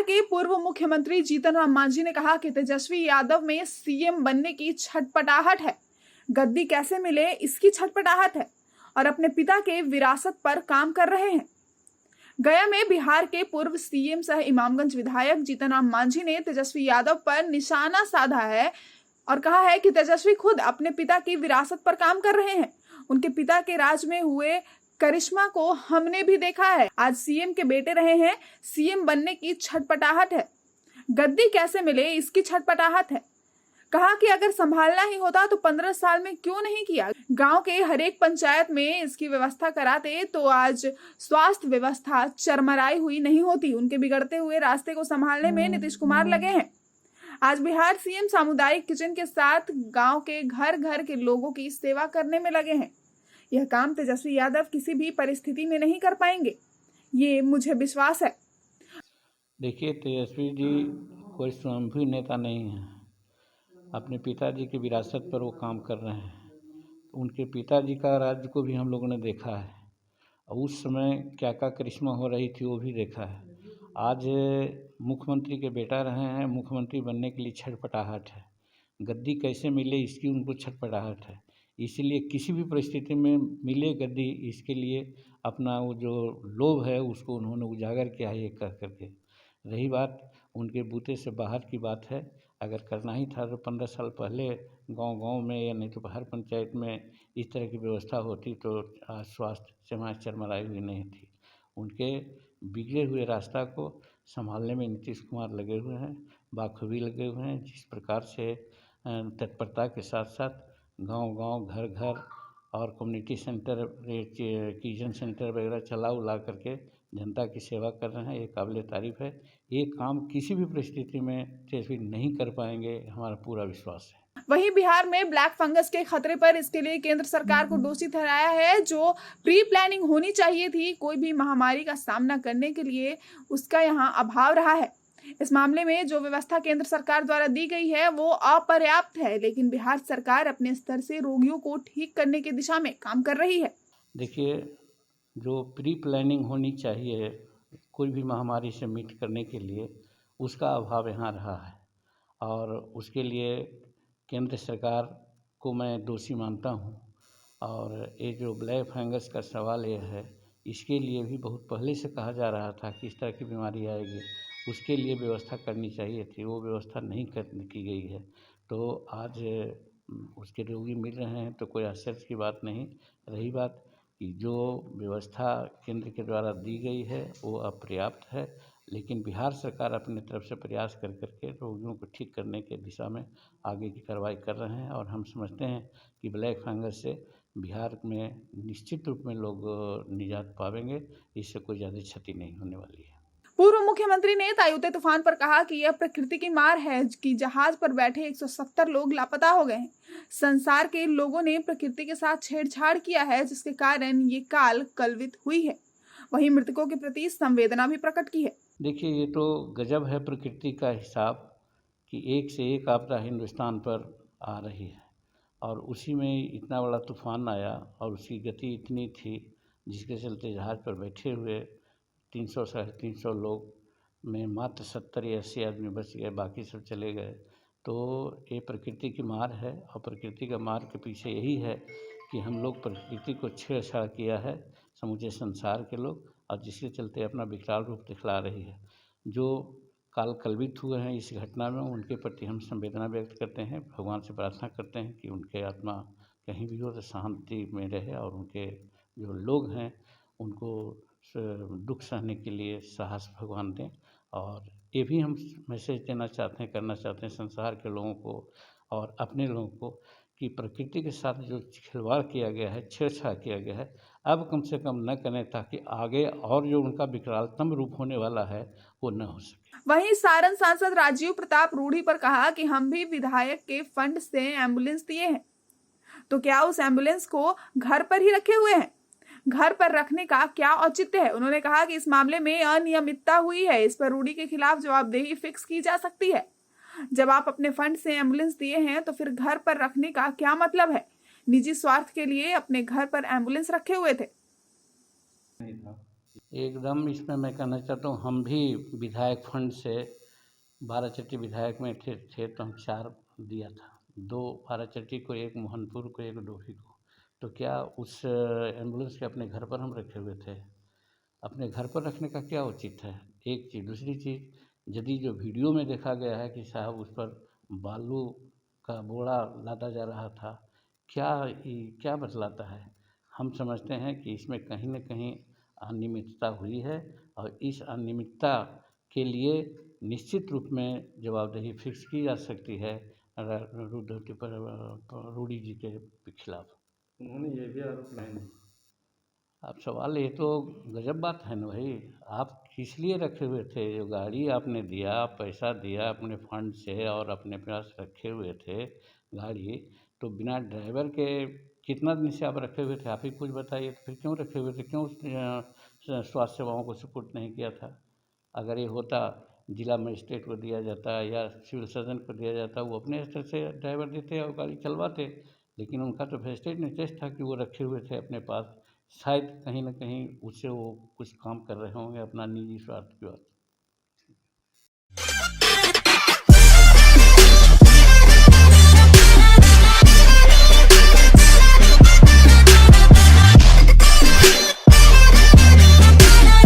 के पूर्व मुख्यमंत्री जीतन राम मांझी ने कहा कि तेजस्वी यादव में सीएम बनने की छटपटाहट है। गद्दी कैसे मिले इसकी छटपटाहट है और अपने पिता के विरासत पर काम कर रहे हैं। गया में बिहार के पूर्व सीएम सह इमामगंज विधायक जीतन राम मांझी ने तेजस्वी यादव पर निशाना साधा है और कहा है कि तेजस्वी खुद अपने पिता की विरासत पर काम कर रहे हैं। उनके पिता के राज में हुए करिश्मा को हमने भी देखा है। आज सीएम के बेटे रहे हैं, सीएम बनने की छटपटाहट है। गद्दी कैसे मिले इसकी छटपटाहट है। कहा कि अगर संभालना ही होता तो 15 साल में क्यों नहीं किया। गांव के हर एक पंचायत में इसकी व्यवस्था कराते तो आज स्वास्थ्य व्यवस्था चरमराई हुई नहीं होती। उनके बिगड़ते हुए रास्ते को संभालने में नीतीश कुमार लगे हैं। आज बिहार सीएम सामुदायिक किचन के साथ गांव के घर घर के लोगों की सेवा करने में लगे हैं। यह काम तेजस्वी यादव किसी भी परिस्थिति में नहीं कर पाएंगे, ये मुझे विश्वास है। देखिए, तेजस्वी जी कोई स्वयंभू नेता नहीं है। अपने पिताजी की विरासत पर वो काम कर रहे हैं। उनके पिताजी का राज्य को भी हम लोगों ने देखा है और उस समय क्या क्या करिश्मा हो रही थी वो भी देखा है। आज मुख्यमंत्री के बेटा रहे हैं, मुख्यमंत्री बनने के लिए छटपटाहट है। गद्दी कैसे मिले इसकी उनको छटपटाहट है। इसीलिए किसी भी परिस्थिति में मिले गद्दी, इसके लिए अपना वो जो लोभ है उसको उन्होंने उजागर किया है ये कर करके। रही बात उनके बूते से बाहर की बात है, अगर करना ही था तो 15 साल पहले गांव-गांव में या नहीं तो हर पंचायत में इस तरह की व्यवस्था होती तो आज स्वास्थ्य सेवाएँ चरमराई हुई नहीं थी। उनके बिगड़े हुए रास्ता को संभालने में नीतीश कुमार लगे हुए हैं, बाखूबी लगे हुए हैं। जिस प्रकार से तत्परता के साथ साथ गांव-गांव, घर-घर और कम्युनिटी सेंटर, किचन सेंटर वगैरह चला करके जनता की सेवा कर रहे हैं, ये काबिल तारीफ़ है। ये काम किसी भी परिस्थिति में तेजस्वी नहीं कर पाएंगे, हमारा पूरा विश्वास है। वहीं बिहार में ब्लैक फंगस के खतरे पर इसके लिए केंद्र सरकार को दोषी ठहराया है। जो प्री प्लानिंग होनी चाहिए थी कोई भी महामारी का सामना करने के लिए, उसका यहाँ अभाव रहा है। इस मामले में जो व्यवस्था केंद्र सरकार द्वारा दी गई है वो अपर्याप्त है, लेकिन बिहार सरकार अपने स्तर से रोगियों को ठीक करने की दिशा में काम कर रही है। देखिए, जो प्री प्लानिंग होनी चाहिए कोई भी महामारी से मीट करने के लिए, उसका अभाव यहाँ रहा है और उसके लिए केंद्र सरकार को मैं दोषी मानता हूँ। और ये जो ब्लैक फंगस का सवाल ये है, इसके लिए भी बहुत पहले से कहा जा रहा था कि इस तरह की बीमारी आएगी, उसके लिए व्यवस्था करनी चाहिए थी, वो व्यवस्था नहीं की गई है। तो आज उसके रोगी मिल रहे हैं तो कोई आश्चर्य की बात नहीं। रही बात कि जो व्यवस्था केंद्र के द्वारा दी गई है वो अपर्याप्त है, लेकिन बिहार सरकार अपने तरफ से प्रयास कर करके रोगियों को ठीक करने के दिशा में आगे की कार्रवाई कर रहे हैं और हम समझते हैं कि ब्लैक फंगस से बिहार में निश्चित रूप में लोग निजात पाएंगे। इससे कोई ज़्यादा क्षति नहीं होने वाली है। पूर्व मुख्यमंत्री ने तायुते तूफान पर कहा कि यह प्रकृति की मार है कि जहाज पर बैठे 170 लोग लापता हो गए हैं। संसार के लोगों ने प्रकृति के साथ छेड़छाड़ किया है, जिसके कारण ये काल कलवित हुई है। वहीं मृतकों के प्रति संवेदना भी प्रकट की है। देखिए, ये तो गजब है प्रकृति का हिसाब कि एक से एक आपदा हिंदुस्तान पर आ रही है और उसी में इतना बड़ा तूफान आया और उसकी गति इतनी थी जिसके चलते जहाज़ पर बैठे हुए 300 साढ़े 300 लोग में मात्र 70 या 80 आदमी बच गए, बाकी सब चले गए। तो ये प्रकृति की मार है और प्रकृति का मार के पीछे यही है कि हम लोग प्रकृति को छेड़छाड़ किया है समूचे संसार के लोग, और जिसके चलते अपना विकराल रूप दिखला रही है। जो काल कलवित हुए हैं इस घटना में, उनके प्रति हम संवेदना व्यक्त करते हैं, भगवान से प्रार्थना करते हैं कि उनके आत्मा कहीं भी हो तो शांति में रहे और उनके जो लोग हैं उनको दुख सहने के लिए साहस भगवान दें। और ये भी हम मैसेज देना चाहते हैं, करना चाहते हैं संसार के लोगों को और अपने लोगों को कि प्रकृति के साथ जो खिलवाड़ किया गया है, छेड़छाड़ किया गया है, अब कम से कम न करें ताकि आगे और जो उनका विकरालतम रूप होने वाला है वो न हो सके। वहीं सारण सांसद राजीव प्रताप रूढ़ी पर कहा कि हम भी विधायक के फंड से एम्बुलेंस दिए हैं, तो क्या उस एम्बुलेंस को घर पर ही रखे हुए हैं? घर पर रखने का क्या औचित्य है? उन्होंने कहा कि इस मामले में अनियमितता हुई है, इस पर रूढ़ी के खिलाफ जवाबदेही फिक्स की जा सकती है। जब आप अपने फंड से एम्बुलेंस दिए हैं तो फिर घर पर रखने का क्या मतलब है? निजी स्वार्थ के लिए अपने घर पर एम्बुलेंस रखे हुए थे। एकदम इसमें मैं कहना चाहता हूँ, हम भी विधायक फंड से बाराचट्टी विधायक में थे तो हम 4 दिया था। 2 बाराचट्टी को, 1 मोहनपुर को, 1 डोभी को। तो क्या उस एम्बुलेंस के अपने घर पर हम रखे हुए थे? अपने घर पर रखने का क्या उचित है? एक चीज़। दूसरी चीज़, यदि जो वीडियो में देखा गया है कि साहब उस पर बालू का बोरा लादा जा रहा था, क्या बतलाता है? हम समझते हैं कि इसमें कहीं न कहीं अनियमितता हुई है और इस अनियमितता के लिए निश्चित रूप में जवाबदेही फिक्स की जा सकती है रूडी जी के खिलाफ। उन्होंने ये भी आरोप लगाए। अब सवाल ये तो गजब बात है ना भाई। आप किस लिए रखे हुए थे? जो गाड़ी आपने दिया, पैसा दिया अपने फंड से और अपने पास रखे हुए थे गाड़ी, तो बिना ड्राइवर के कितना दिन से आप रखे हुए थे? आप ही कुछ बताइए। तो फिर क्यों रखे हुए थे? क्यों स्वास्थ्य सेवाओं को सुपुर्द नहीं किया था? अगर ये होता जिला मजिस्ट्रेट को दिया जाता या सिविल सर्जन को दिया जाता, वो अपने स्तर से ड्राइवर देते और गाड़ी चलवाते। लेकिन उनका तो वेस्टेड इंटरेस्ट था कि वो रखे हुए थे अपने पास। शायद कहीं न कहीं उससे वो कुछ काम कर रहे होंगे अपना निजी स्वार्थ के वास्ते।